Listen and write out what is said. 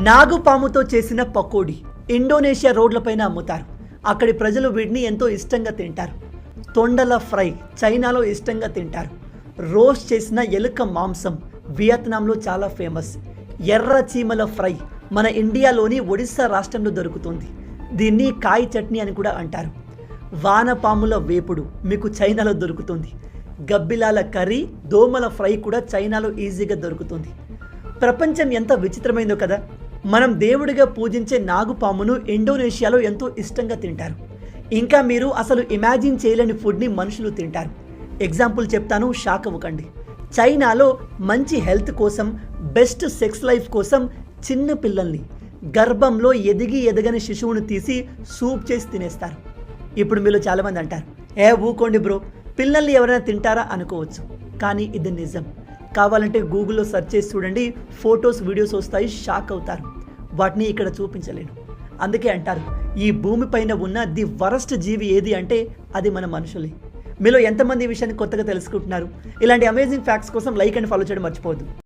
నాగుపాముతో చేసిన పకోడీ ఇండోనేషియా రోడ్లపైన అమ్ముతారు. అక్కడి ప్రజలు వీటిని ఎంతో ఇష్టంగా తింటారు. తొండల ఫ్రై చైనాలో ఇష్టంగా తింటారు. రోస్ట్ చేసిన ఎలుక మాంసం వియత్నాంలో చాలా ఫేమస్. ఎర్ర చీమల ఫ్రై మన ఇండియాలోని ఒడిస్సా రాష్ట్రంలో దొరుకుతుంది. దీన్ని కాయ్ చట్నీ అని కూడా అంటారు. వానపాముల వేపుడు మీకు చైనాలో దొరుకుతుంది. గబ్బిలాల కర్రీ, దోమల ఫ్రై కూడా చైనాలో ఈజీగా దొరుకుతుంది. ప్రపంచం ఎంత విచిత్రమైందో కదా. మనం దేవుడిగా పూజించే నాగుపామును ఇండోనేషియాలో ఎంతో ఇష్టంగా తింటారు. ఇంకా మీరు అసలు ఇమాజిన్ చేయలేని ఫుడ్ని మనుషులు తింటారు. ఎగ్జాంపుల్ చెప్తాను, షాక్ అవ్వకండి. చైనాలో మంచి హెల్త్ కోసం, బెస్ట్ సెక్స్ లైఫ్ కోసం చిన్న పిల్లల్ని, గర్భంలో ఎదగని శిశువును తీసి సూప్ చేసి తినేస్తారు. ఇప్పుడు మీలో చాలామంది అంటారు, ఊకోండి బ్రో, పిల్లల్ని ఎవరైనా తింటారా అనుకోవచ్చు. కానీ ఇది నిజం. కావాలంటే గూగుల్లో సెర్చ్ చేసి చూడండి, ఫొటోస్, వీడియోస్ వస్తాయి, షాక్ అవుతారు. వాటిని ఇక్కడ చూపించలేను. అందుకే అంటారు, ఈ భూమిపైన ఉన్న ది వరస్ట్ జీవి ఏది అంటే అది మన మనుషులే. మీలో ఎంతమంది ఈ విషయాన్ని కొత్తగా తెలుసుకుంటున్నారు? ఇలాంటి అమేజింగ్ ఫ్యాక్ట్స్ కోసం లైక్ అండ్ ఫాలో చేయడం మర్చిపోవద్దు.